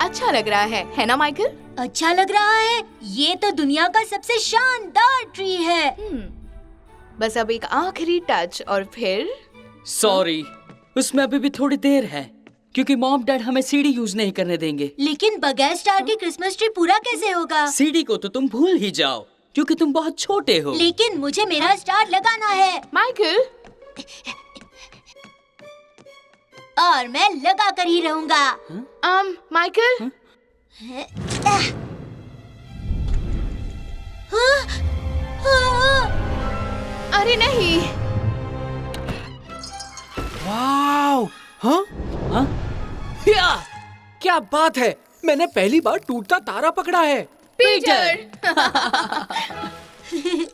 अच्छा लग रहा है ना माइकल? अच्छा लग रहा है? ये तो दुनिया का सबसे शानदार ट्री है। बस अब एक आखिरी टच और फिर सॉरी, उसमें अभी भी थोड़ी देर है क्योंकि मॉम डैड हमें सीढ़ी यूज नहीं करने देंगे। लेकिन बगैर स्टार के क्रिसमस ट्री पूरा कैसे होगा? सीढ़ी को तो तुम भूल ही जाओ क्योंकि तुम बहुत छोटे हो। लेकिन मुझे मेरा स्टार लगाना है माइकल, और मैं लगा कर ही रहूंगा। माइकल, अरे नहीं। वाव! हाँ? हाँ? या! क्या बात है, मैंने पहली बार टूटता तारा पकड़ा है। पीटर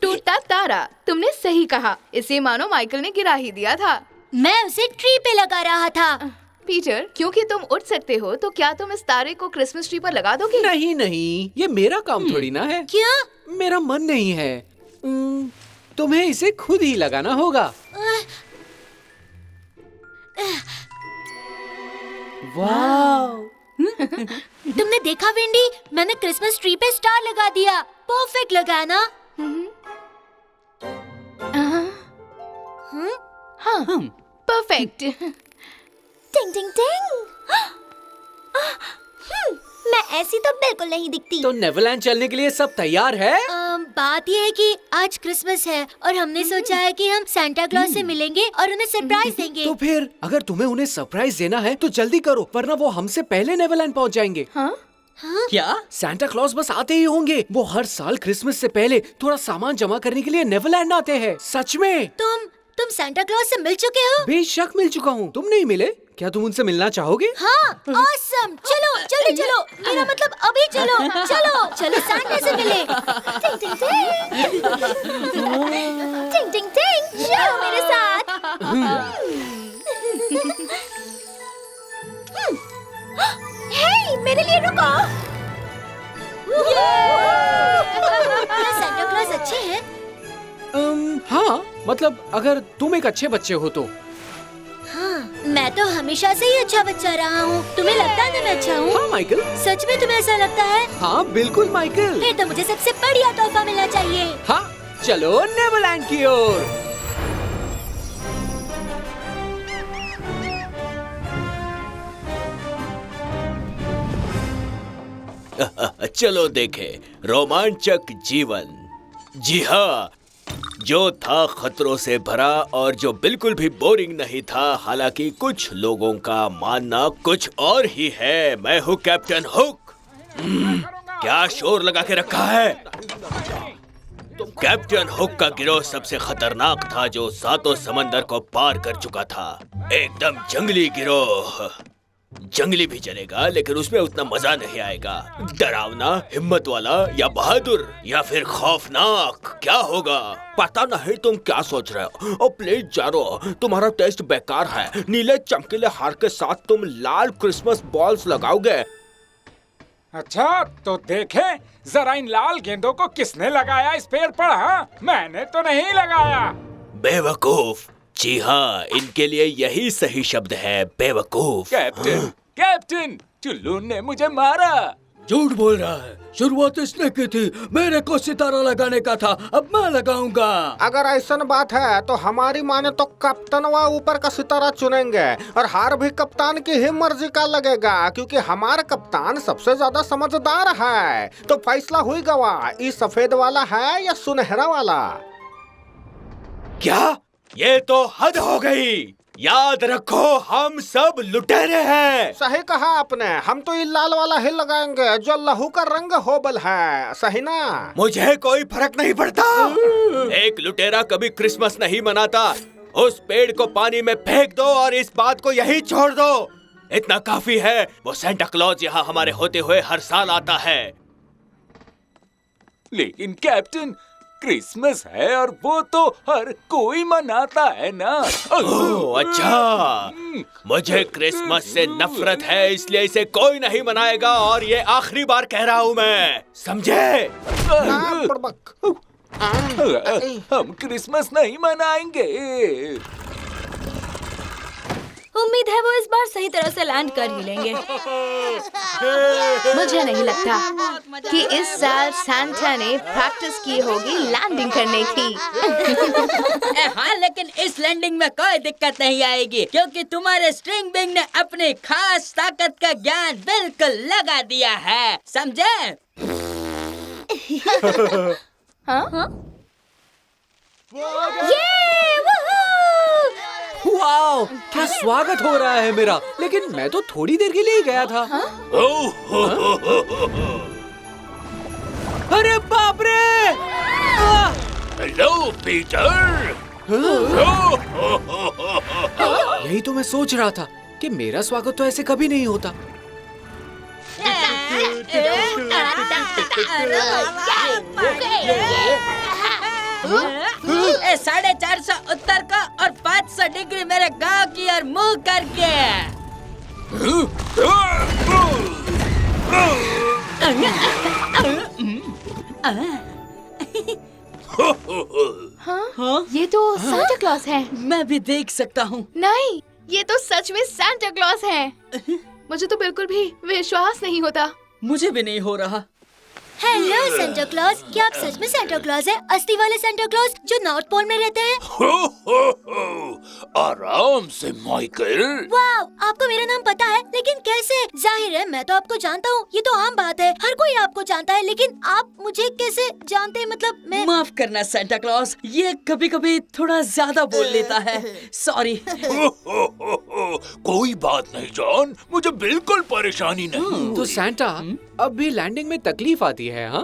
टूटता तारा, तुमने सही कहा। इसे मानो माइकल ने गिरा ही दिया था। मैं उसे ट्री पे लगा रहा था। पीटर, क्योंकि तुम उठ सकते हो तो क्या तुम इस तारे को क्रिसमस ट्री पर लगा दोगे? नहीं नहीं, ये मेरा काम थोड़ी ना है। क्या? मेरा मन नहीं है। तुम्हें इसे खुद ही लगाना होगा। वाव! तुमने देखा वेंडी, मैंने क्रिसमस ट्री पे स्टार लगा दिया। परफेक्ट लगा ना? हाँ, परफेक्ट। टिंग टिंग टिंग। मैं ऐसी तो बिल्कुल नहीं दिखती। तो नेवरलैंड चलने के लिए सब तैयार है? बात यह है कि आज क्रिसमस है और हमने सोचा है कि हम सांता क्लॉज से मिलेंगे और उन्हें सरप्राइज देंगे। तो फिर अगर तुम्हें उन्हें सरप्राइज देना है तो जल्दी करो, वरना वो हमसे पहले नेवरलैंड पहुंच जाएंगे। हाँ? क्या? सांता क्लॉज बस आते ही होंगे। वो हर साल क्रिसमस से पहले थोड़ा सामान जमा करने के लिए नेवरलैंड आते हैं। सच में? तुम सांता क्लॉज से मिल चुके हो? बेशक मिल चुका हूँ। तुम नहीं मिले? क्या तुम उनसे मिलना चाहोगे? हाँ, ऑसम। चलो जल्दी चलो, मेरा मतलब अभी चलो। चलो चलो सांता से मिले। टिंग टिंग टिंग टिंग टिंग टिंग, चलो मेरे साथ। हे, मेरे लिए रुको। क्या सांता क्लॉज अच्छे हैं? हाँ, मतलब अगर तुम एक अच्छे बच्चे हो तो। हाँ, मैं तो हमेशा से ही अच्छा बच्चा रहा हूँ। तुम्हें लगता है ना मैं अच्छा हूँ? हाँ माइकल। सच में तुम्हें ऐसा लगता है? हाँ बिल्कुल माइकल। फिर तो मुझे सबसे बढ़िया तोहफा मिलना चाहिए। हाँ, चलो नेवरलैंड की ओर। चलो देखें रोमांचक जीवन। जी हाँ, जो था खतरों से भरा और जो बिल्कुल भी बोरिंग नहीं था। हालांकि कुछ लोगों का मानना कुछ और ही है। मैं हूँ कैप्टन हुक। क्या शोर लगा के रखा है? कैप्टन हुक का गिरोह सबसे खतरनाक था, जो सातों समंदर को पार कर चुका था। एकदम जंगली गिरोह। जंगली भी चलेगा लेकिन उसमें उतना मजा नहीं आएगा। डरावना, हिम्मत वाला या बहादुर या फिर खौफनाक, क्या होगा? पता नहीं तुम क्या सोच रहे हो। ओ प्लीज जारो, तुम्हारा टेस्ट बेकार है। नीले चमकीले हार के साथ तुम लाल क्रिसमस बॉल्स लगाओगे। अच्छा तो देखें जरा इन लाल गेंदों को किसने लगाया इस पेड़ पर। हाँ, मैंने तो नहीं लगाया। बेवकूफ। जी हाँ, इनके लिए यही सही शब्द है, बेवकूफ। कैप्टन, कैप्टन, टुल्लू ने मुझे मारा। झूठ बोल रहा है। शुरुआत इसने की थी। मेरे को सितारा लगाने का था, अब मैं लगाऊंगा। अगर ऐसा बात है तो हमारी माने तो कप्तान व ऊपर का सितारा चुनेंगे और हार भी कप्तान की ही मर्जी का लगेगा, क्योंकि हमारा कप्तान सबसे ज्यादा समझदार है। तो फैसला हुई गवा, ये सफेद वाला है या सुनहरा वाला? क्या? ये तो हद हो गई। याद रखो, हम सब लुटेरे हैं। सही कहा आपने। हम तो ये लाल वाला ही लगाएंगे जो लहू का रंग होबल है। सही ना? मुझे कोई फर्क नहीं पड़ता। एक लुटेरा कभी क्रिसमस नहीं मनाता। उस पेड़ को पानी में फेंक दो और इस बात को यही छोड़ दो। इतना काफी है। वो सांता क्लॉज यहाँ हमारे होते हुए हर साल आता है। लेकिन कैप्टन, क्रिसमस है और वो तो हर कोई मनाता है ना। ओह अच्छा, मुझे क्रिसमस से नफरत है, इसलिए इसे कोई नहीं मनाएगा और ये आखिरी बार कह रहा हूँ मैं, समझे? हम क्रिसमस नहीं मनाएंगे। उम्मीद है वो इस बार सही तरह से लैंड कर ही लेंगे। मुझे नहीं लगता कि इस साल सांता ने प्रैक्टिस की होगी लैंडिंग करने की। हाँ, लेकिन इस लैंडिंग में कोई दिक्कत नहीं आएगी क्योंकि तुम्हारे स्ट्रिंग बिंग ने अपनी खास ताकत का ज्ञान बिल्कुल लगा दिया है, समझे? हाँ? वाओ, क्या स्वागत हो रहा है मेरा। लेकिन मैं तो थोड़ी देर के लिए ही गया था। अरे बाप रे! Hello Peter. यही तो मैं सोच रहा था कि मेरा स्वागत तो ऐसे कभी नहीं होता। 450 उत्तर का और 500 डिग्री मेरे गांव की और मुंह करके। हाँ? ये तो सांता क्लॉस है। मैं भी देख सकता हूँ। नहीं, ये तो सच में सांता क्लॉस है। मुझे तो बिल्कुल भी विश्वास नहीं होता। मुझे भी नहीं हो रहा। हेलो सेंटा क्लॉज, क्या आप सच में सेंटा क्लॉज है? असली वाले सेंटा क्लॉज जो नॉर्थ पोल में रहते हैं? आराम से माइकल। वाह, आपको मेरा नाम पता है, लेकिन कैसे? जाहिर है मैं तो आपको जानता हूँ, ये तो आम बात है, हर कोई आपको जानता है, लेकिन आप मुझे कैसे जानते हैं? मतलब मैं माफ करना सेंटा क्लॉज, ये कभी-कभी थोड़ा ज्यादा बोल लेता है, सॉरी। कोई बात नहीं जॉन, मुझे बिल्कुल परेशानी नहीं। तो सैंटा, अब भी लैंडिंग में तकलीफ आती है, हाँ?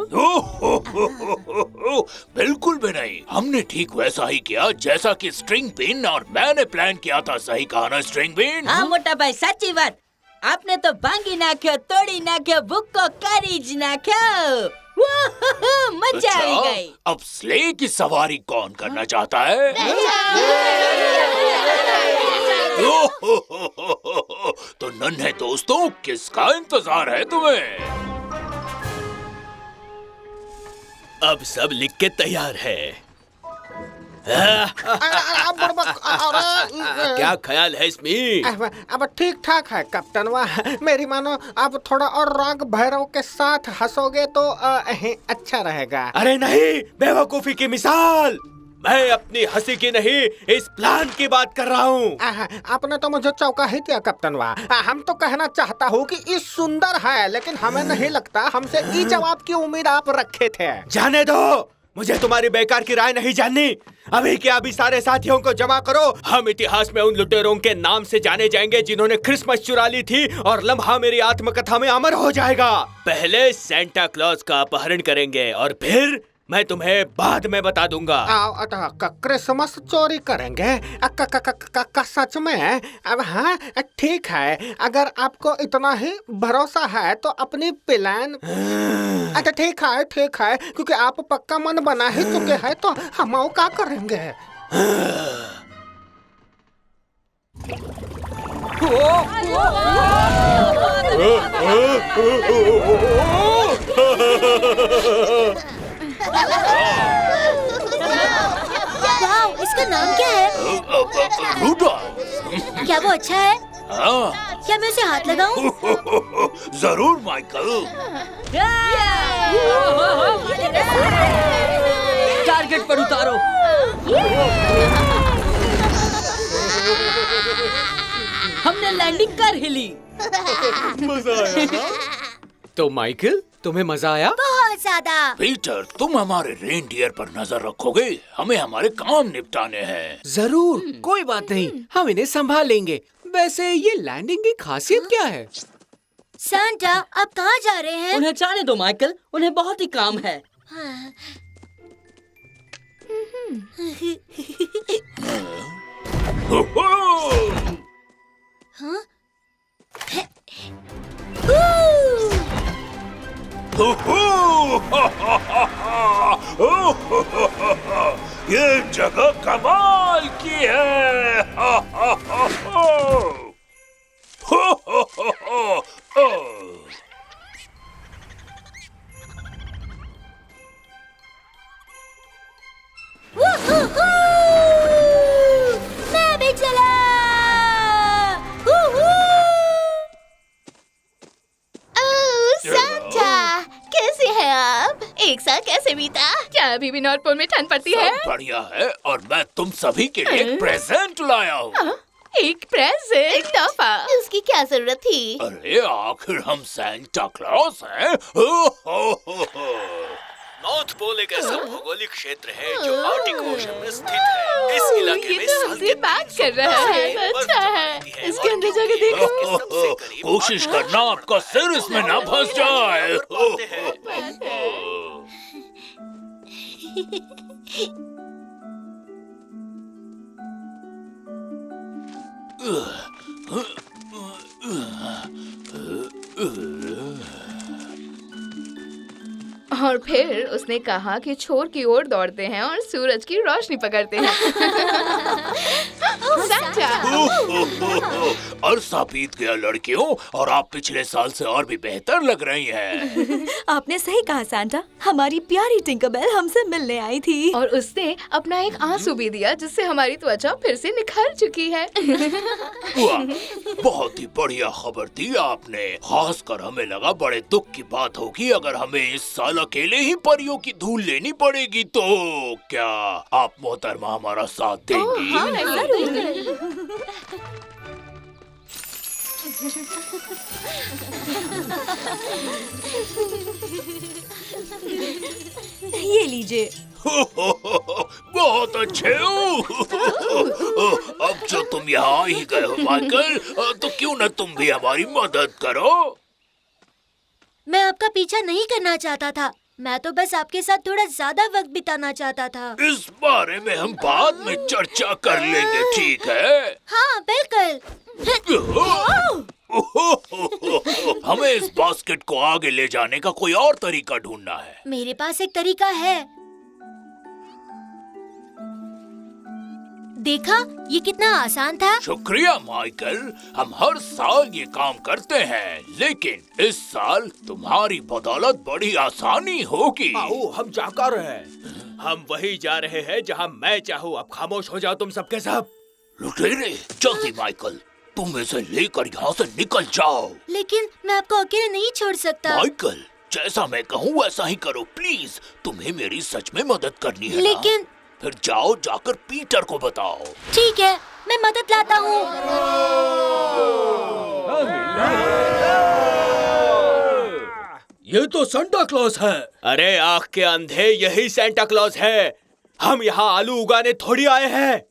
बिल्कुल भी नहीं। हमने ठीक वैसा ही किया जैसा कि स्ट्रिंग पिन और मैंने प्लान किया था। सही कहा ना स्ट्रिंग पिन? हाँ मोटा भाई, सच्ची बात। आपने तो भांगी नाख्यो, तोड़ी नाख्यो, बुक्को कारीज नाख्यो। मजा आ गई। अब स्ले की सवारी कौन करना चाहता है? तो नन्हे दोस्तों, किसका इंतजार है तुम्हें? अब सब लिख के तैयार है। क्या ख्याल है इसमें? अब ठीक ठाक है कैप्टन। वाह, मेरी मानो अब थोड़ा और राग भैरव के साथ हंसोगे तो अच्छा रहेगा। अरे नहीं, बेवकूफी की मिसाल। मैं अपनी हंसी की नहीं, इस प्लान की बात कर रहा हूँ। आपने तो मुझे चौंका ही दिया कैप्टन। वाह, हम तो कहना चाहता हूँ कि ये सुंदर है, लेकिन हमें नहीं लगता हमसे ये जवाब की उम्मीद आप रखे थे। जाने दो, मुझे तुम्हारी बेकार की राय नहीं जाननी। अभी के अभी सारे साथियों को जमा करो। हम इतिहास में उन लुटेरों के नाम से जाने जाएंगे जिन्होंने क्रिसमस चुरा ली थी, और लम्हा मेरी आत्मकथा में अमर हो जाएगा। पहले सेंटा क्लॉज का अपहरण करेंगे और फिर मैं तुम्हें बाद में बता दूंगा। क्रिसमस चोरी करेंगे? सच में? अब हाँ ठीक है, अगर आपको इतना ही भरोसा है तो अपनी प्लान। अच्छा ठीक है, क्योंकि आप पक्का मन बना ही चुके हैं तो हम क्या करेंगे? वाह, इसका नाम क्या है? रूडोल्फ। क्या वो अच्छा है? हाँ। क्या मैं उसे हाथ लगाऊं? जरूर माइकल। टारगेट पर उतारो। हमने लैंडिंग कर ही ली। मजा आया। तो माइकल, तुम्हें मजा आया? बहुत ज्यादा। पीटर, तुम हमारे रेनडियर पर नजर रखोगे? हमें हमारे काम निपटाने हैं। जरूर, कोई बात नहीं, हम इन्हें संभाल लेंगे। वैसे ये लैंडिंग की खासियत क्या है? सांता, आप कहाँ जा रहे हैं? उन्हें जाने दो माइकल, उन्हें बहुत ही काम है। हाँ। हाँ? ये जगह कमाल की है। मैं भी चला। कैसे बीता? क्या अभी भी नॉर्थ पोल में ठंड पड़ती है? सब बढ़िया है और मैं तुम सभी के लिए एक प्रेजेंट लाया हूँ। एक प्रेजेंट, एक तोहफा। उसकी क्या जरूरत थी? अरे आखिर हम सांता क्लॉस हैं। हो, हो। नॉर्थ पोल एक ऐसा भौगोलिक क्षेत्र है जो आर्टिक ओशन में स्थित है। इस इलाके में ये तो साल हमसे के बात कर रहा है। अच्छा है, इसके अंदर जाके देखो। कोशिश करना आपका सिर इसमें ना फंस जाए। और फिर उसने कहा कि छोर की ओर दौड़ते हैं और सूरज की रोशनी पकड़ते हैं। सांता। अरसा बीत गया लड़कियों और आप पिछले साल से और भी बेहतर लग रही हैं। आपने सही कहा सांता, हमारी प्यारी टिंकरबेल हमसे मिलने आई थी। और उसने अपना एक आंसू भी दिया जिससे हमारी त्वचा फिर से निखर चुकी है। वाह, बहुत ही बढ़िया खबर दी आपने। खासकर हमें लगा बड़े दुख की बात होगी अगर हमें इस साल अकेले ही परियों की धूल लेनी पड़ेगी। तो क्या आप मोहतरमा हमारा साथ देंगी? हाँ, ये लीजिए। बहुत अच्छे हो। अब जो तुम यहाँ ही गए हो माइकल, तो क्यों न तुम भी हमारी मदद करो। मैं आपका पीछा नहीं करना चाहता था, मैं तो बस आपके साथ थोड़ा ज्यादा वक्त बिताना चाहता था। इस बारे में हम बाद में चर्चा कर लेंगे, ठीक है? हाँ बिल्कुल। हमें इस बास्केट को आगे ले जाने का कोई और तरीका ढूंढना है। मेरे पास एक तरीका है। देखा, ये कितना आसान था। शुक्रिया माइकल, हम हर साल ये काम करते हैं, लेकिन इस साल तुम्हारी बदौलत बड़ी आसानी होगी। आओ हम जा कर रहे हैं। हम वही जा रहे हैं जहाँ मैं चाहूँ। अब खामोश हो जाओ तुम सबके सब। लुटेरे, जल्दी माइकल, तुम इसे लेकर यहाँ से निकल जाओ। लेकिन मैं आपको अकेले नहीं छोड़ सकता। माइकल, जैसा मैं कहूँ वैसा ही करो प्लीज। तुम्हें मेरी सच में मदद करनी है लेकिन ना? फिर जाओ, जाकर पीटर को बताओ। ठीक है, मैं मदद लाता हूँ। ये तो सांता क्लॉस है। अरे आँख के अंधे, यही सांता क्लॉस है। हम यहाँ आलू उगाने थोड़ी आए हैं।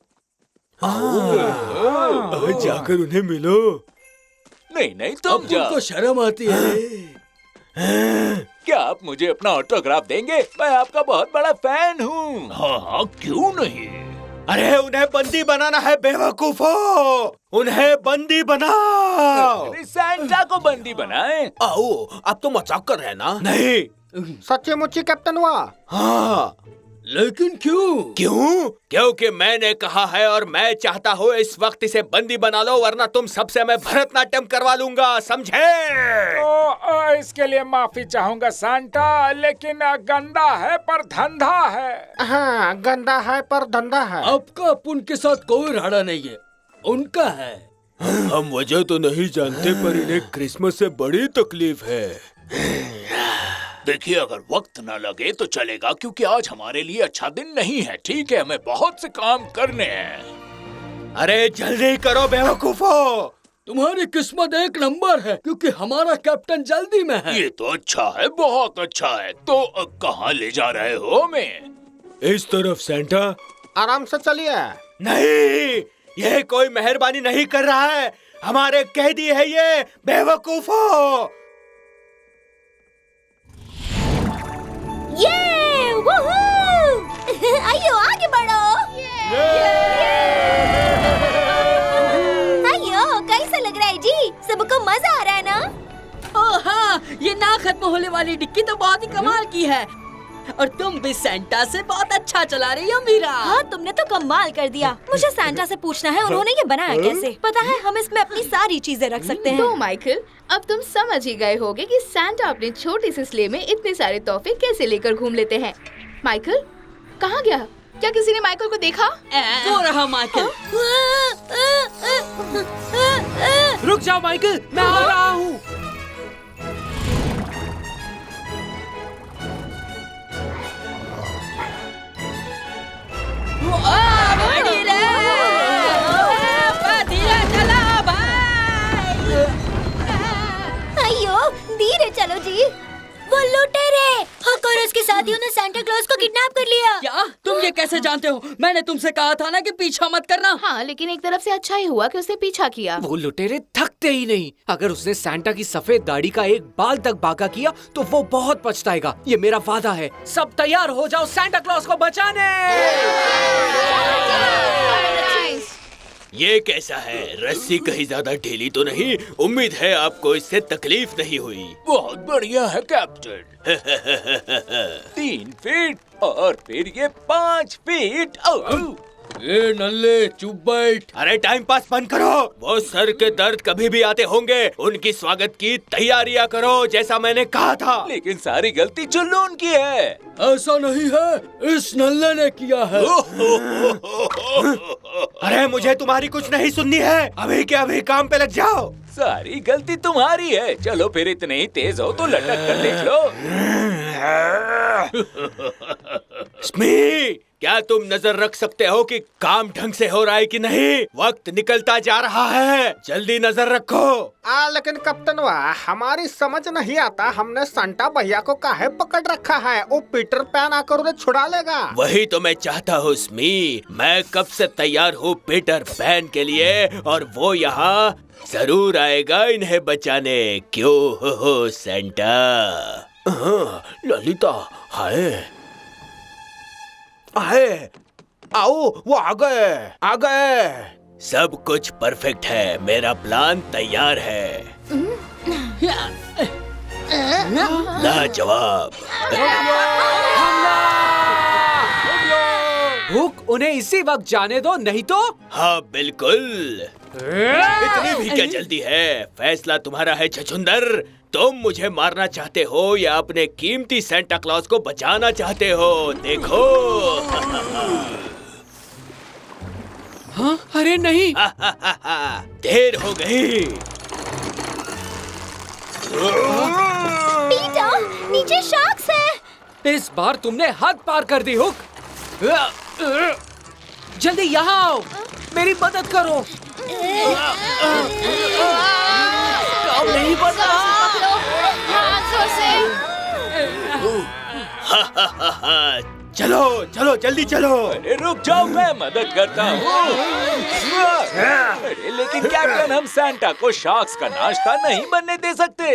जाकर उन्हें मिलो। नहीं नहीं, अब तुमको शर्म आती है। क्या आप मुझे अपना ऑटोग्राफ देंगे? मैं आपका बहुत बड़ा फैन हूँ। हाँ हाँ, क्यों नहीं। अरे उन्हें बंदी बनाना है बेवकूफो, उन्हें बंदी बनाओ। सांता को बंदी बनाएं। आओ, अब तो मजाक कर रहे हैं ना? नहीं। सच्ची मुच्ची कैप्टन हुआ। हाँ, लेकिन क्यों? क्यों? क्योंकि मैंने कहा है और मैं चाहता हूँ इस वक्त इसे बंदी बना लो, वरना तुम सबसे मैं भरतनाट्यम करवा लूंगा, समझे? इसके लिए माफी चाहूंगा सांता, लेकिन गंदा है पर धंधा है। हाँ, गंदा है पर धंधा है। आपका उनके साथ कोई राड़ा नहीं है, उनका है। हम वजह तो नहीं जानते पर इन्हें क्रिसमस से बड़ी तकलीफ है। देखिए, अगर वक्त न लगे तो चलेगा, क्योंकि आज हमारे लिए अच्छा दिन नहीं है, ठीक है? हमें बहुत से काम करने हैं। अरे जल्दी करो बेवकूफो। तुम्हारी किस्मत एक नंबर है, क्योंकि हमारा कैप्टन जल्दी में है। ये तो अच्छा है, बहुत अच्छा है। तो कहाँ ले जा रहे हो हमें? इस तरफ सांता। आराम से चलिए। नहीं, यह कोई मेहरबानी नहीं कर रहा है, हमारे कैदी है ये बेवकूफो। ये वूहू! आइयो आगे बढ़ो। आइयो, कैसा लग रहा है जी? सबको मजा आ रहा है ना? ओह हाँ, ये ना खत्म होने वाली डिक्की तो बहुत ही कमाल की है। और तुम भी सांता से बहुत अच्छा चला रही हो मीरा। हाँ, तुमने तो कमाल कर दिया। मुझे सांता से पूछना है उन्होंने ये बनाया कैसे। पता है, हम इसमें अपनी सारी चीजें रख सकते हैं। तो माइकल, अब तुम समझ ही गए होगे कि सांता अपनी छोटी सी स्लेह में इतने सारे तोहफे कैसे लेकर घूम लेते हैं। माइकल कहाँ गया? क्या किसी ने माइकल को देखा? वो रहा माइकल। रुक जाओ माइकल, मैं आ रहा हूँ। लिया। क्या तुम ये कैसे जानते हो? मैंने तुमसे कहा था ना कि पीछा मत करना। हाँ, लेकिन एक तरफ से अच्छा ही हुआ कि उसने पीछा किया। वो लुटेरे थकते ही नहीं। अगर उसने सैंटा की सफेद दाढ़ी का एक बाल तक बाका किया तो वो बहुत पछताएगा। ये मेरा वादा है। सब तैयार हो जाओ सैंटा क्लॉज को बचाने। ये कैसा है? रस्सी कहीं ज्यादा ढीली तो नहीं? उम्मीद है आपको इससे तकलीफ नहीं हुई। बहुत बढ़िया है कैप्टन। 3 फीट और फिर ये 5 फीट। ए नल्ले चुप बैठ। अरे टाइम पास बंद करो। वो सर के दर्द कभी भी आते होंगे। उनकी स्वागत की तैयारियां करो जैसा मैंने कहा था। लेकिन सारी गलती जुल्लून की है। ऐसा नहीं है, इस नल्ले ने किया है। अरे मुझे तुम्हारी कुछ नहीं सुननी है। अभी के अभी काम पे लग जाओ। सारी गलती तुम्हारी है। चलो फिर इतने ही तेज हो तो लटक कर देख लो। स्मी, क्या तुम नजर रख सकते हो कि काम ढंग से हो रहा है कि नहीं? वक्त निकलता जा रहा है, जल्दी नजर रखो। लेकिन कप्तानवा, हमारी समझ नहीं आता हमने संटा भैया को काहे पकड़ रखा है। वो पीटर पैन आकर उन्हें छुड़ा लेगा। वही तो मैं चाहता हूँ स्मी। मैं कब से तैयार हूँ पीटर पैन के लिए, और वो यहाँ जरूर आएगा इन्हें बचाने। क्यों हो सेंटा? ललिता, हाय आए, आओ, वो आ गए। सब कुछ परफेक्ट है। मेरा प्लान तैयार है। लाजवाब। हुक, उन्हें इसी वक्त जाने दो, नहीं तो। हाँ बिल्कुल। इतनी भी क्या जल्दी है? फैसला तुम्हारा है छछुंदर। तुम मुझे मारना चाहते हो या अपने कीमती सेंटा क्लॉज को बचाना चाहते हो? देखो। हाँ? अरे नहीं। देर हो गई। पीटर, नीचे शार्क्स है। इस बार तुमने हद पार कर दी हुक। जल्दी यहाँ आओ, मेरी मदद करो। काम नहीं बन रहा। चलो चलो जल्दी चलो। अरे रुक जाओ, मैं मदद करता हूँ। अरे लेकिन कैप्टन, हम सैंटा को शार्क्स का नाश्ता नहीं बनने दे सकते।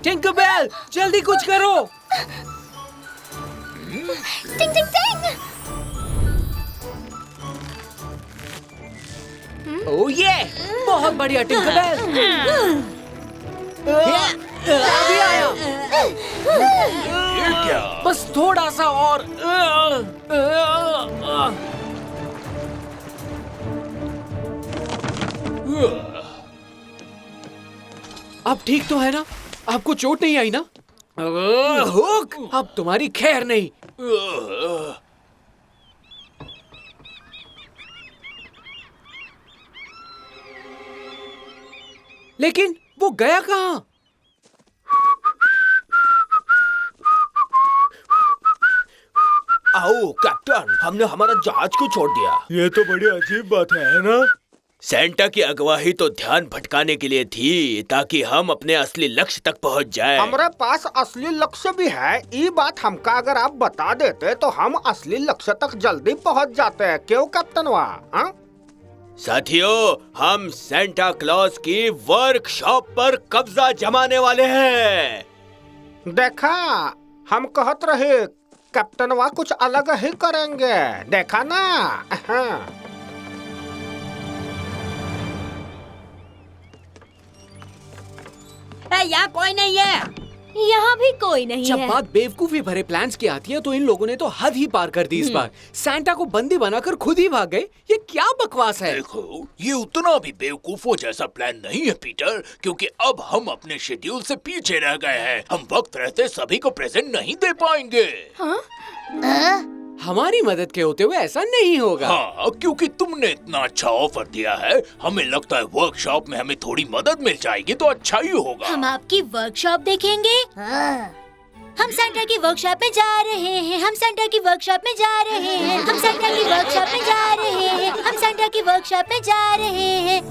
टिंकरबेल, जल्दी कुछ करो। टिंग टिंग टिंग। ओह ये बहुत बढ़िया टिंकरबेल। अभी आया। बस थोड़ा सा और। अब ठीक तो है ना? आपको चोट नहीं आई ना? हुक, अब तुम्हारी खैर नहीं। लेकिन वो गया कहाँ? आओ कैप्टन, हमने हमारा जहाज को छोड़ दिया। ये तो बड़ी अजीब बात है ना? सेंटा की अगवाई तो ध्यान भटकाने के लिए थी, ताकि हम अपने असली लक्ष्य तक पहुंच जाएं। हमारे पास असली लक्ष्य भी है। ये बात हमका अगर आप बता देते तो हम असली लक्ष्य तक जल्दी पहुंच जाते हैं। क्यों कैप्टनवा? साथियों, हम सेंटा क्लॉज की वर्कशॉप पर कब्जा जमाने वाले हैं। देखा, हम कहत रहे कैप्टनवा कुछ अलग ही करेंगे। देखा ना? यहाँ कोई नहीं है। यहाँ भी कोई नहीं जब है। बात बेवकूफी भरे प्लान्स की आती है तो इन लोगों ने तो हद ही पार कर दी इस बार। सैंटा को बंदी बनाकर खुद ही भाग गए। ये क्या बकवास है? देखो, ये उतना भी बेवकूफों जैसा प्लान नहीं है पीटर, क्योंकि अब हम अपने शेड्यूल से पीछे रह गए हैं। हम वक्त रहते सभी को प्रेजेंट नहीं दे पाएंगे। हमारी मदद के होते हुए ऐसा नहीं होगा। हाँ, क्योंकि तुमने इतना अच्छा ऑफर दिया है। हमें लगता है वर्कशॉप में हमें थोड़ी मदद मिल जाएगी तो अच्छा ही होगा। हम आपकी वर्कशॉप देखेंगे। हम सैंटा की वर्कशॉप में जा रहे हैं। हम सैंटा की वर्कशॉप में जा रहे हैं। हम सैंटा की वर्कशॉप में जा रहे हैं। हम सैंटा की वर्कशॉप में जा रहे हैं।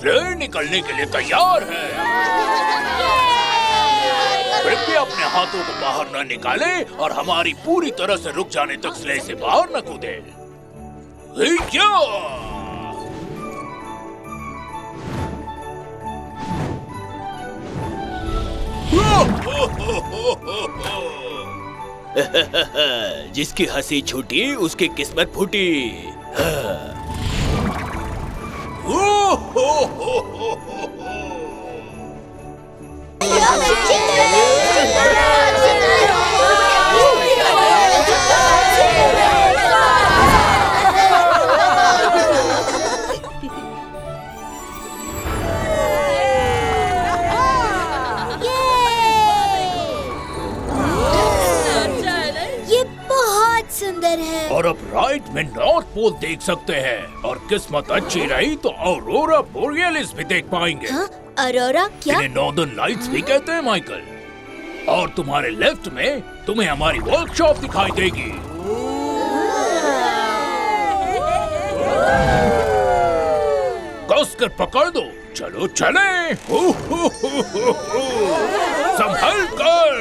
स्लेड निकलने के लिए तैयार है। कृपया अपने हाथों को बाहर न निकाले और हमारी पूरी तरह से रुक जाने तक स्लेड से बाहर न कूदे। क्या? जिसकी हंसी छूटी उसकी किस्मत फूटी। ये बहुत सुंदर है। और अब राइट में नॉर्थ पोल देख सकते हैं और किस्मत अच्छी रही तो ऑरोरा बोरियलिस भी देख पाएंगे। हाँ? अरोरा क्या? इन्हें नॉर्दर्न लाइट्स भी कहते हैं माइकल। और तुम्हारे लेफ्ट में तुम्हें हमारी वर्कशॉप दिखाई देगी। कस कर पकड़ दो। चलो चले। संभल कर।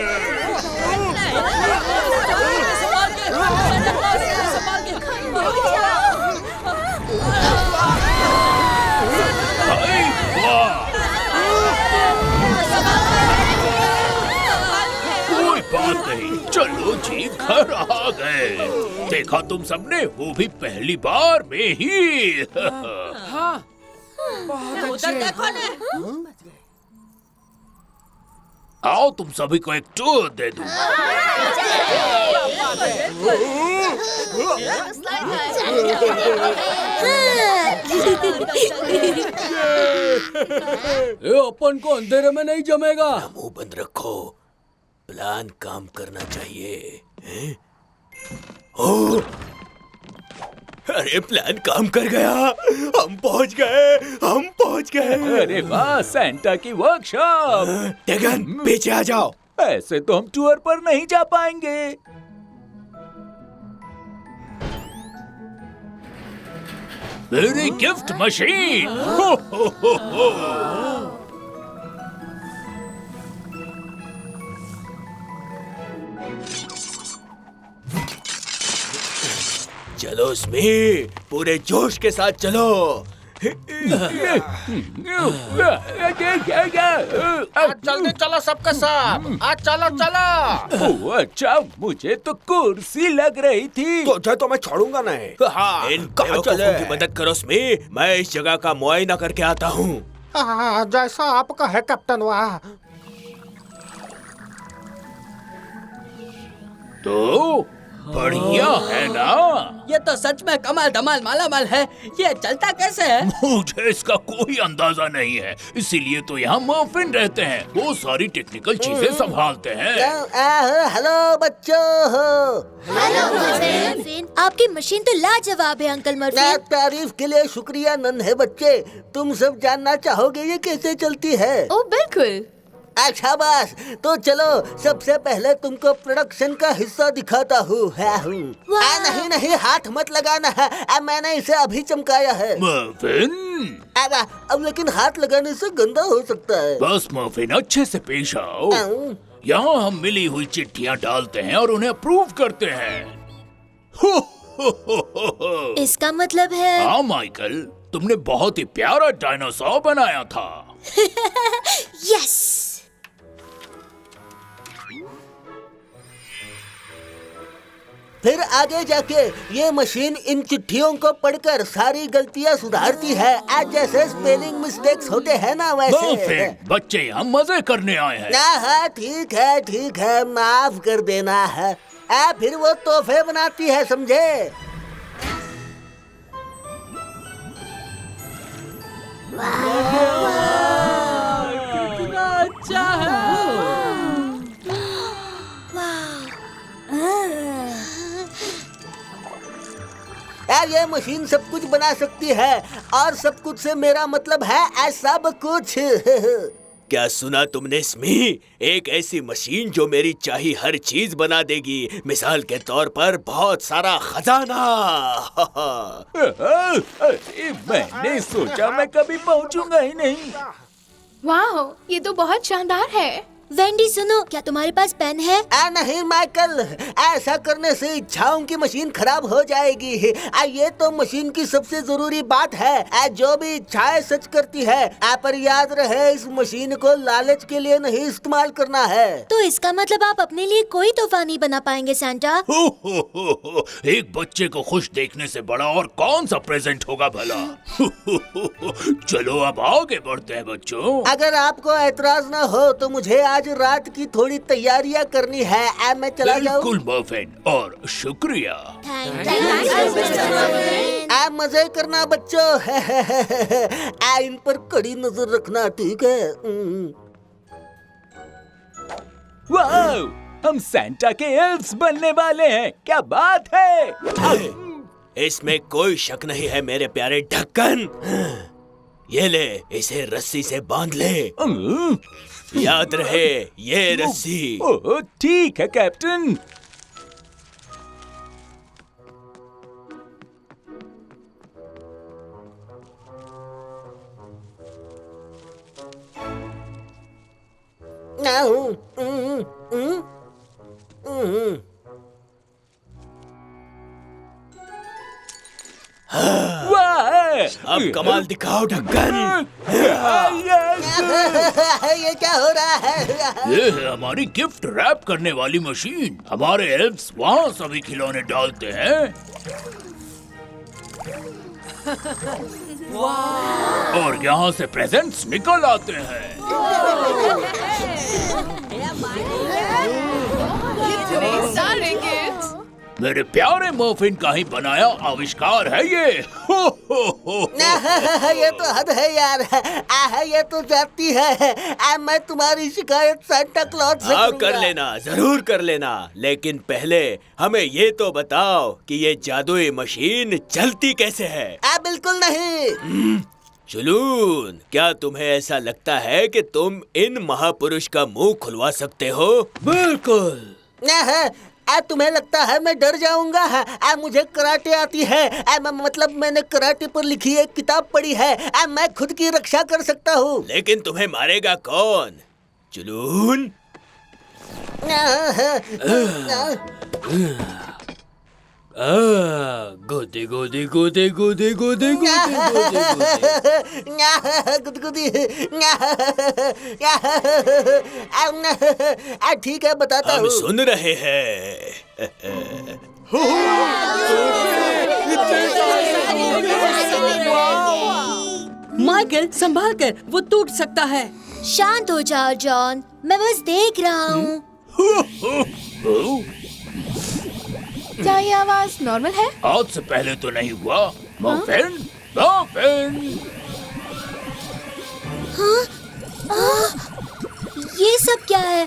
कोई बात नहीं, चलो जी घर आ गए। देखा तुम सबने, वो भी पहली बार में ही। हाँ, बहुत अच्छे। आओ तुम सभी को एक टूर दे दूं। ये अपन को अंधेरे में नहीं जमेगा। मुंह बंद रखो, प्लान काम करना चाहिए। हैं? ओ, अरे प्लान काम कर गया। हम पहुंच गए। अरे वाह, सैंटा की वर्कशॉप। टेगन पीछे आ जाओ। ऐसे तो हम टूर पर नहीं जा पाएंगे। मेरी गिफ्ट मशीन। हो। चलो स्मिथ, पूरे जोश के साथ चलो। आज जल्दी चलो सबके साथ। आज चलो। ओह अच्छा, मुझे तो कुर्सी लग रही थी। तुझे तो मैं छोड़ूंगा नहीं। हाँ, इन बेवकूफों की मदद करो स्मिथ। मैं इस जगह का मुआयना करके आता हूँ। जैसा आपका है कैप्टन। वाह, तो बढ़िया है ना? ये तो सच में कमाल धमाल मालामाल है। ये चलता कैसे है? मुझे इसका कोई अंदाजा नहीं है, इसीलिए तो यहाँ मर्फिन रहते हैं। वो सारी टेक्निकल चीजें संभालते हैं। हेलो बच्चों। आपकी मशीन तो लाजवाब है अंकल मर्फी। तारीफ के लिए शुक्रिया नन्हे बच्चे। तुम सब जानना चाहोगे ये कैसे चलती है? ओ बिल्कुल। अच्छा बस, तो चलो सबसे पहले तुमको प्रोडक्शन का हिस्सा दिखाता हूँ। नहीं, हाथ मत लगाना है। मैंने इसे अभी चमकाया है। मर्फिन, अब लेकिन हाथ लगाने से गंदा हो सकता है। बस मर्फिन अच्छे से पेश आओ। यहाँ हम मिली हुई चिट्ठियाँ डालते हैं और उन्हें अप्रूव करते हैं। इसका मतलब है? हाँ माइकल, तुमने बहुत ही प्यारा डायनासोर बनाया था। यस। फिर आगे जाके ये मशीन इन चिट्ठियों को पढ़कर सारी गलतियाँ सुधारती है। आज जैसे स्पेलिंग मिस्टेक्स होते हैं ना, वैसे। बच्चे यहाँ मजे करने आए हैं। हाँ, ठीक है, माफ कर देना है। फिर वो तोहफे बनाती है, समझे? कितना अच्छा है। ये मशीन सब कुछ बना सकती है, और सब कुछ से मेरा मतलब है सब कुछ। क्या सुना तुमने स्मी? एक ऐसी मशीन जो मेरी चाही हर चीज बना देगी। मिसाल के तौर पर बहुत सारा खजाना। अरे मैंने सोचा मैं कभी पहुंचूंगा ही नहीं। वाह, ये तो बहुत शानदार है। वेंडी सुनो, क्या तुम्हारे पास पेन है? नहीं माइकल, ऐसा करने से इच्छाओं की मशीन खराब हो जाएगी। ये तो मशीन की सबसे जरूरी बात है। जो भी इच्छाएं सच करती है। पर याद रहे, इस मशीन को लालच के लिए नहीं इस्तेमाल करना है। तो इसका मतलब आप अपने लिए कोई तोहफा नहीं बना पाएंगे सैंटा? हो। एक बच्चे को खुश देखने से बड़ा और कौन सा प्रेजेंट होगा भला? चलो अब आगे बढ़ते हैं बच्चों। अगर आपको ऐतराज न हो तो मुझे आज रात की थोड़ी तैयारियां करनी है। मैं चला जाऊं? बिल्कुल मफिन, और शुक्रिया। मजे करना बच्चों। इन पर कड़ी नजर रखना, ठीक है? वाह, हम सैंटा के एल्फ्स बनने वाले हैं। क्या बात है। इसमें कोई शक नहीं है मेरे प्यारे ढक्कन। ये ले, इसे रस्सी से बांध ले। याद रहे, ये रस्सी। ओह, ठीक है कैप्टन। अब कमाल दिखाओ ढक्कन। ये क्या हो रहा है? ये है हमारी गिफ्ट रैप करने वाली मशीन। हमारे एल्फ्स वहाँ सभी खिलौने डालते हैं और यहाँ से प्रेजेंट्स निकल आते हैं। कितने सारे गिफ्ट्स। मेरे प्यारे मफिन का ही बनाया आविष्कार है ये। ये तो हद है यार। ये तो जाती है। मैं तुम्हारी शिकायत सांता क्लॉज से करूंगा। कर लेना, जरूर कर लेना। लेकिन पहले हमें ये तो बताओ कि ये जादुई मशीन चलती कैसे है? बिल्कुल नहीं। जुलून, क्या तुम्हें ऐसा लगता है कि तुम इन महापुरुष का मुंह खुलवा सकते हो? बिल्कुल। तुम्हें लगता है मैं डर जाऊंगा? मुझे कराटे आती है। मतलब मैंने कराटे पर लिखी एक किताब पढ़ी है। मैं खुद की रक्षा कर सकता हूँ। लेकिन तुम्हें मारेगा कौन? जुलून? गोदे गोदे गोदे गोदे गोदे गुदगुदी। ठीक है, बताता हूँ। हम सुन रहे हैं। माइकल संभाल कर, वो टूट सकता है। शांत हो जाओ जॉन, मैं बस देख रहा हूँ। क्या ये आवाज नॉर्मल है? आज से पहले तो नहीं हुआ। Muffin, muffin. ये सब क्या है?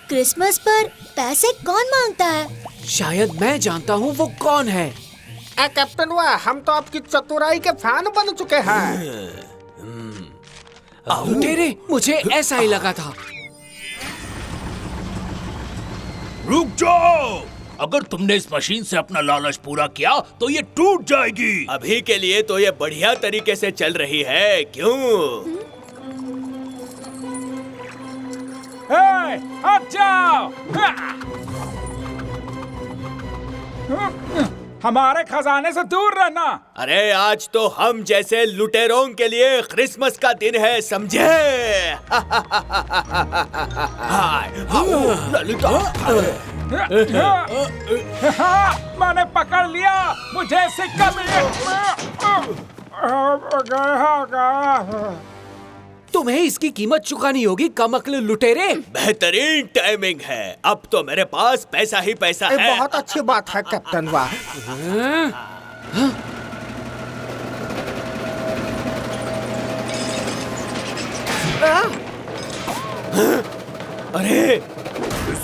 क्रिसमस पर पैसे कौन मांगता है? शायद मैं जानता हूँ वो कौन है। कैप्टन वाह, हम तो आपकी चतुराई के फैन बन चुके हैं। तेरे, मुझे ऐसा ही लगा था। रुक जाओ, अगर तुमने इस मशीन से अपना लालच पूरा किया तो ये टूट जाएगी। अभी के लिए तो ये बढ़िया तरीके से चल रही है, क्यों? हट जाओ। हमारे खजाने से दूर रहना। अरे आज तो हम जैसे लुटेरों के लिए क्रिसमस का दिन है, समझे? मैंने पकड़ लिया, मुझे सिक्का तुम्हें इसकी कीमत चुकानी होगी, कमअक्ल लुटेरे। बेहतरीन टाइमिंग है। अब तो मेरे पास पैसा ही पैसा है। बहुत अच्छी बात है कैप्टन वाह। अरे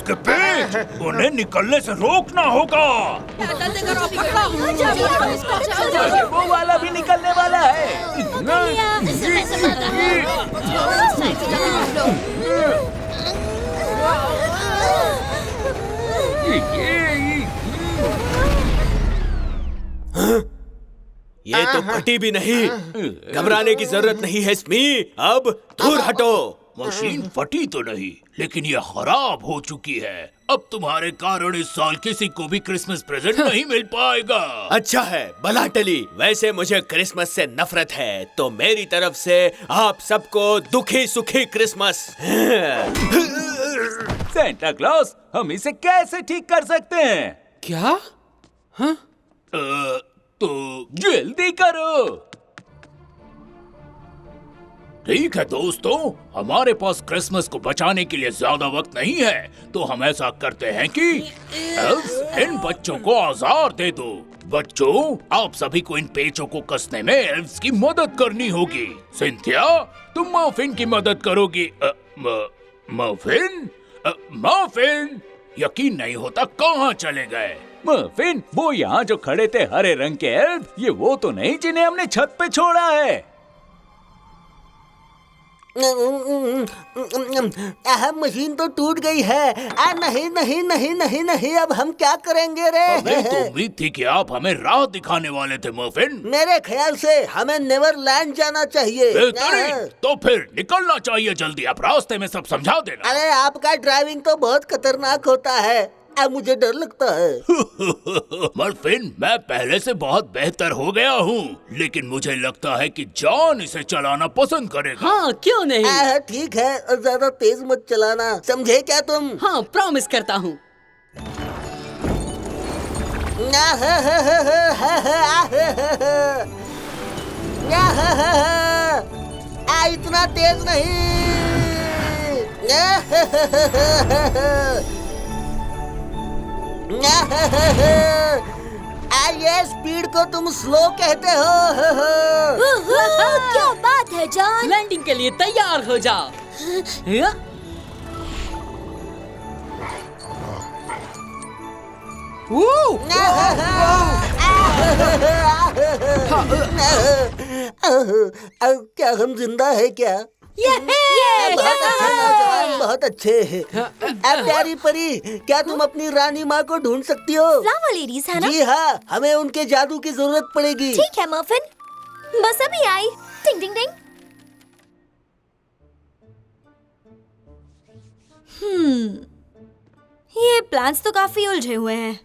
स्किपिंग, उन्हें निकलने से रोकना होगा। वो वाला भी निकलने वाला है। ये तो फटी भी नहीं। घबराने की जरूरत नहीं है स्मी, अब दूर हटो। मशीन फटी तो नहीं, लेकिन ये खराब हो चुकी है। अब तुम्हारे कारण इस साल किसी को भी क्रिसमस प्रेजेंट नहीं मिल पाएगा। अच्छा है, भला टली। वैसे मुझे क्रिसमस से नफरत है, तो मेरी तरफ से आप सबको दुखी सुखी क्रिसमस। सेंटा क्लॉस, हम इसे कैसे ठीक कर सकते हैं? क्या? हाँ? तो जल्दी करो। ठीक है दोस्तों, हमारे पास क्रिसमस को बचाने के लिए ज्यादा वक्त नहीं है, तो हम ऐसा करते हैं कि एल्व्स इन बच्चों को आज़ार दे दो। बच्चों, आप सभी को इन पेचों को कसने में एल्व्स की मदद करनी होगी। सिंथिया, तुम मफिन की मदद करोगी। मफिन? मफिन? यकीन नहीं होता कहाँ चले गए। मफिन, वो यहाँ जो खड़े थे हरे रंग के एल्फ, ये वो तो नहीं जिन्हें हमने छत पे छोड़ा है। मशीन तो टूट गई है। नहीं नहीं नहीं नहीं नहीं, अब हम क्या करेंगे रे? हमें तो उम्मीद थी कि आप हमें राह दिखाने वाले थे मफिन। मेरे ख्याल से हमें नेवरलैंड जाना चाहिए। बेहतरीन, तो फिर निकलना चाहिए जल्दी। आप रास्ते में सब समझा देना। अरे आपका ड्राइविंग तो बहुत खतरनाक होता है, अब मुझे डर लगता है। मर्फिन, मैं पहले से बहुत बेहतर हो गया हूँ, लेकिन मुझे लगता है कि जॉन इसे चलाना पसंद करेगा। हाँ, क्यों नहीं? ठीक है, और ज्यादा तेज मत चलाना, समझे क्या तुम? हाँ, प्रॉमिस करता हूँ। इतना तेज नहीं। ये स्पीड को तुम स्लो कहते हो? क्या बात है जॉन? लैंडिंग के लिए तैयार हो जाओ। क्या हम जिंदा है क्या? बहुत अच्छा नौजवान, बहुत अच्छे हैं। प्यारी परी, क्या तुम अपनी रानी माँ को ढूंढ सकती हो? फ्लावर लेडीज है ना? जी हाँ, हमें उनके जादू की जरूरत पड़ेगी। ठीक है मफिन, बस अभी आई। टिंग टिंग टिंग। ये प्लान्स तो काफी उलझे हुए हैं।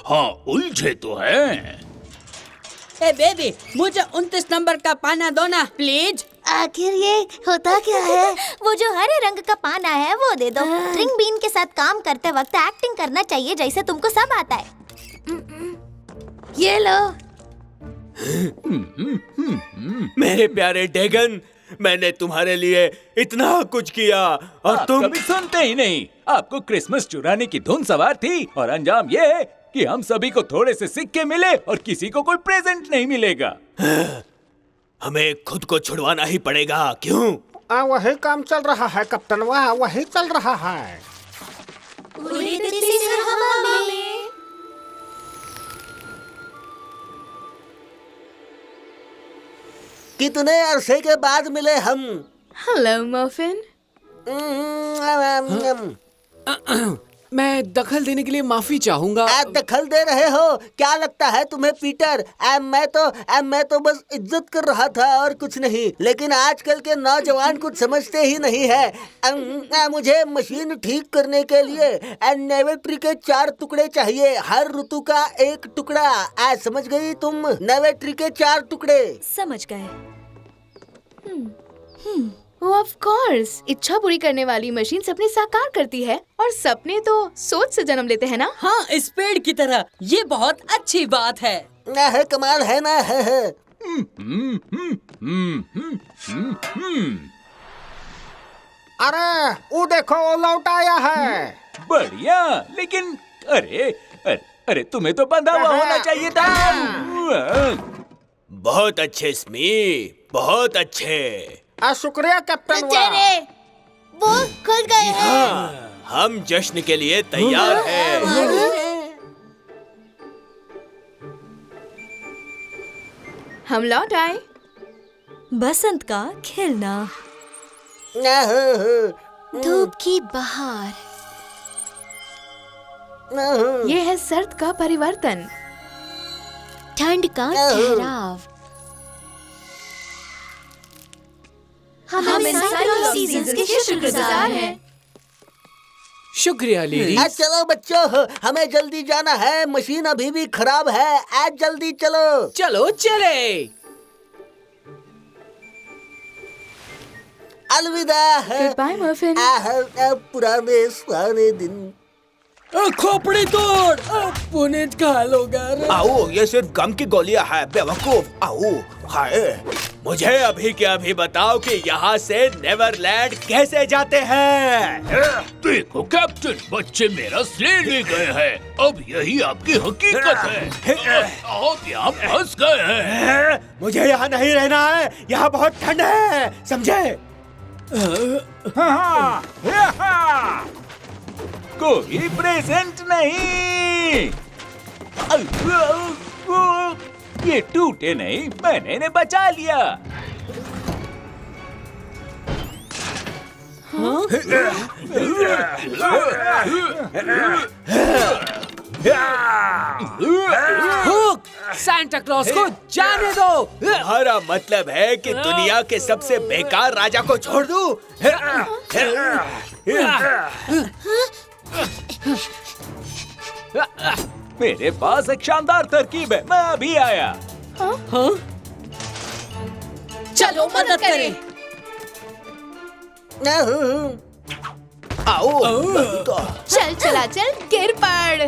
हाँ, उलझे तो हैं। ए बेबी, मुझे 29 नंबर का पाना दो ना प्लीज। आखिर ये होता क्या है? वो जो हरे रंग का पाना है वो दे दो। स्ट्रिंग बीन के साथ काम करते वक्त एक्टिंग करना चाहिए जैसे तुमको सब आता है। ये लो। मेरे प्यारे डेगन, मैंने तुम्हारे लिए इतना कुछ किया और आप तुम कभी सुनते ही नहीं। आपको क्रिसमस चुराने की धुन सवार थी और अंजाम ये है कि हम सभी को थोड़े से सिक्के मिले और किसी को कोई प्रेजेंट नहीं मिलेगा। हमें खुद को छुड़वाना ही पड़ेगा। क्यों? वही काम चल रहा है कप्तान, वही चल रहा है। कितने अरसे के बाद मिले हम। Hello muffin. मैं दखल देने के लिए माफी चाहूंगा। दखल दे रहे हो? क्या लगता है तुम्हें पीटर? मैं तो बस इज्जत कर रहा था और कुछ नहीं। लेकिन आजकल के नौजवान कुछ समझते ही नहीं है। मुझे मशीन ठीक करने के लिए नेवेट्री के 4 टुकड़े चाहिए, हर ऋतु का 1 टुकड़ा। समझ गई तुम? नेवेट्री के 4 टुकड़े। समझ गए। ऑफ कोर्स, इच्छा पूरी करने वाली मशीन सपने साकार करती है और सपने तो सोच से जन्म लेते हैं ना। हाँ, इस पेड़ की तरह। ये बहुत अच्छी बात है। कमाल है ना? अरे वो देखो, वो लौट आया है। बढ़िया, लेकिन अरे तुम्हें तो बंधा हुआ होना चाहिए था। बहुत अच्छे स्मी, बहुत अच्छे। शुक्रिया कैप्टन। वो खुल गए हैं। हम जश्न के लिए तैयार हैं। हम लौट आए। बसंत का खिलना, धूप की बहार, ये है सर्द का परिवर्तन। ठंड का ठहराव। हम इन सारे सीजन्स के शुक्रगुजार हैं। शुक्रिया लेडी। चलो बच्चों, हमें जल्दी जाना है, मशीन अभी भी खराब है। आज जल्दी चलो। चलो चले। अलविदा। Goodbye, Muffin. पुराने सुहाने दिन। खोपड़ी तोड़। पुनीत घायल हो गया रे। आओ, ये सिर्फ गम की गोलियां है बेवकूफ। आओ हाय। मुझे अभी के अभी बताओ कि यहाँ से नेवरलैंड कैसे जाते हैं? देखो कैप्टन, बच्चे मेरा स्लेट ले गए हैं। अब यही आपकी हकीकत है। आप यहाँ फंस गए हैं। मुझे यहाँ नहीं रहना है, यहाँ बहुत ठंड है, समझे? कोई प्रेजेंट नहीं। ये टूटे नहीं, मैंने इन्हें बचा लिया। हुक, सांता क्लॉज को जाने दो। तुम्हारा मतलब है कि दुनिया के सबसे बेकार राजा को छोड़ दूं? मेरे पास एक शानदार तरकीब है, मैं अभी आया। चलो मदद करें। आओ। चल चला चल, गिर पड़।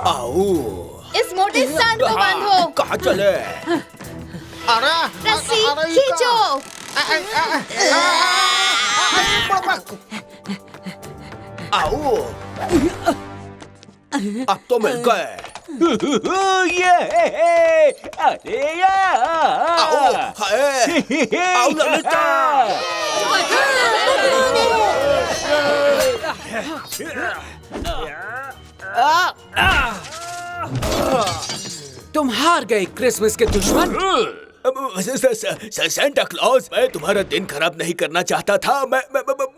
आओ। इस मोटे सांड को बांधो। कहाँ चले? रस्सी खींचो। आओ, अब तो मिल गए। ये अरे आओ हाय। आओ ललिता। तुम हार गए क्रिसमस के दुश्मन। सेंटा क्लॉज, मैं तुम्हारा दिन खराब नहीं करना चाहता था।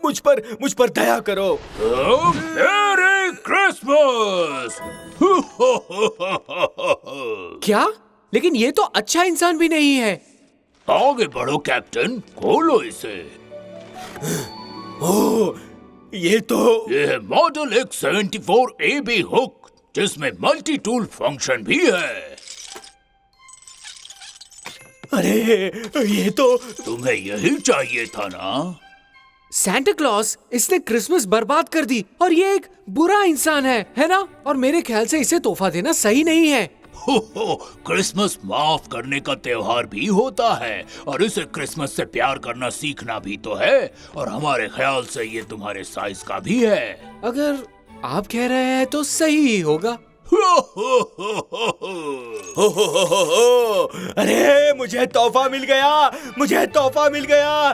मुझ पर दया करो। मेरी क्रिसमस। क्या? लेकिन ये तो अच्छा इंसान भी नहीं है। आगे बढ़ो कैप्टन, खोलो इसे। ओह, ये है मॉडल X74 AB हुक, जिसमें मल्टी टूल फंक्शन भी है। अरे ये तो तुम्हें यही चाहिए था ना? सांता क्लॉज, इसने क्रिसमस बर्बाद कर दी और ये एक बुरा इंसान है ना? और मेरे ख्याल से इसे तोहफा देना सही नहीं है। क्रिसमस माफ करने का त्योहार भी होता है और इसे क्रिसमस से प्यार करना सीखना भी तो है, और हमारे ख्याल से ये तुम्हारे साइज का भी है। अगर आप कह रहे हैं तो सही ही होगा। अरे मुझे तोहफा मिल गया, मुझे तोहफा मिल गया।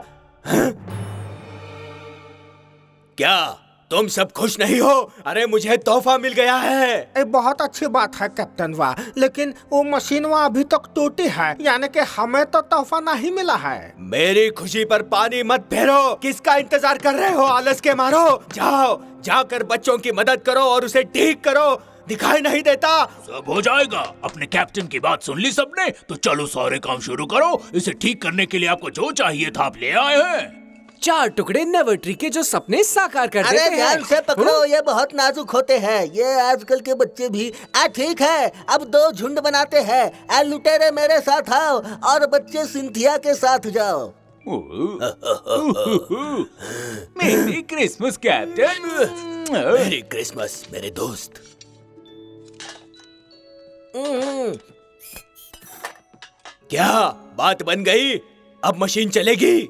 क्या तुम सब खुश नहीं हो? अरे मुझे तोहफा मिल गया है। ये बहुत अच्छी बात है कैप्टन वाह, लेकिन वो मशीन वहाँ अभी तक टूटी है, यानी कि हमें तो तोहफा नहीं मिला है। मेरी खुशी पर पानी मत फेरो। किसका इंतजार कर रहे हो? आलस के मारो। जाओ, जाकर बच्चों की मदद करो और उसे ठीक करो। दिखाई नहीं देता? सब हो जाएगा। अपने कैप्टन की बात सुन ली सबने, तो चलो सारे काम शुरू करो। इसे ठीक करने के लिए आपको जो चाहिए था आप ले आए हैं। 4 टुकड़े नेवर ट्री के जो सपने साकार कर देते हैं। अरे ध्यान से पकड़ो, ये बहुत नाजुक होते हैं। ये आजकल के बच्चे भी। ठीक है, अब 2 झुंड बनाते हैं। लुटेरे मेरे साथ आओ और बच्चे सिंथिया के साथ जाओ। मेरी क्रिसमस कैप्टन। मेरी क्रिसमस मेरे दोस्त। क्या बात बन गई? अब मशीन चलेगी?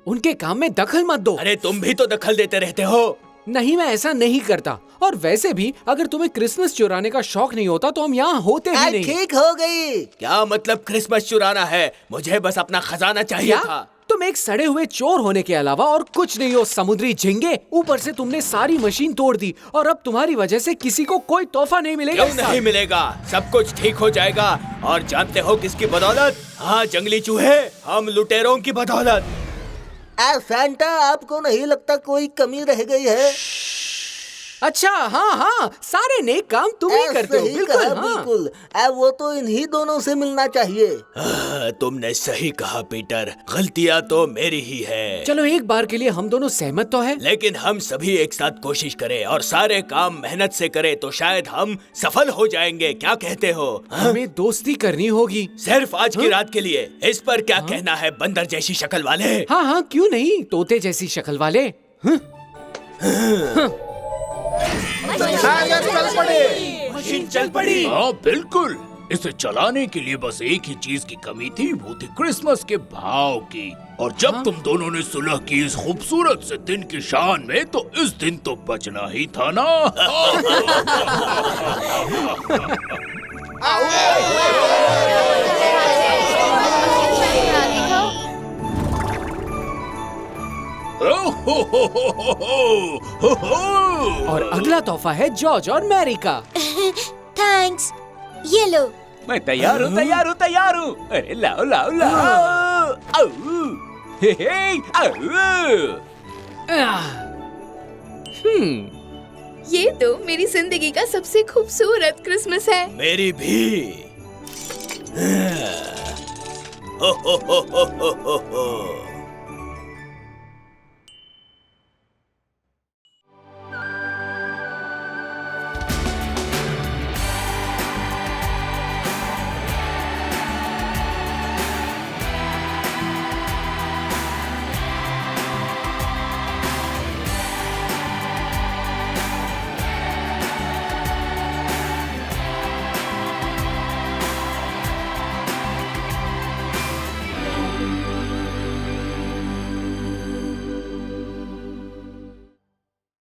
उनके काम में दखल मत दो। अरे तुम भी तो दखल देते रहते हो। नहीं, मैं ऐसा नहीं करता। और वैसे भी अगर तुम्हें क्रिसमस चुराने का शौक नहीं होता तो हम यहाँ होते ही नहीं। ठीक हो गई। क्या मतलब क्रिसमस चुराना है? मुझे बस अपना खजाना चाहिए था। तुम एक सड़े हुए चोर होने के अलावा और कुछ नहीं हो, समुद्री झिंगे। ऊपर से तुमने सारी मशीन तोड़ दी और अब तुम्हारी वजह से किसी को कोई तोहफा नहीं मिलेगा। क्यों नहीं मिलेगा? सब कुछ ठीक हो जाएगा। और जानते हो किसकी बदौलत? हाँ, जंगली चूहे, हम लुटेरों की बदौलत। सैंटा, आपको नहीं लगता कोई कमी रह गई है? अच्छा, हाँ, सारे नेक काम तुम ही करते हो। बिल्कुल, बिल्कुल। वो तो इन्हीं दोनों से मिलना चाहिए। तुमने सही कहा पीटर, गलतियाँ तो मेरी ही है। चलो एक बार के लिए हम दोनों सहमत तो हैं। लेकिन हम सभी एक साथ कोशिश करें और सारे काम मेहनत से करें तो शायद हम सफल हो जाएंगे। क्या कहते हो? हमें दोस्ती करनी होगी, सिर्फ आज की रात के लिए। इस पर क्या कहना है बंदर जैसी शक्ल वाले? हाँ, क्यों नहीं, तोते जैसी शक्ल वाले। मशीन चल पड़ी। हाँ बिल्कुल, इसे चलाने के लिए बस एक ही चीज की कमी थी, वो थी क्रिसमस के भाव की। और जब तुम दोनों ने सुलह की इस खूबसूरत से दिन की शान में, तो इस दिन तो बचना ही था ना। और अगला तोहफा है जॉर्ज और मैरी का। थैंक्स। ये लो। मैं तैयार हूँ, तैयार हूँ, तैयार हूँ। अरे लाओ लाओ लाओ। हे हे, ये तो मेरी जिंदगी का सबसे खूबसूरत क्रिसमस है। मेरी भी। हो, हो, हो, हो, हो, हो।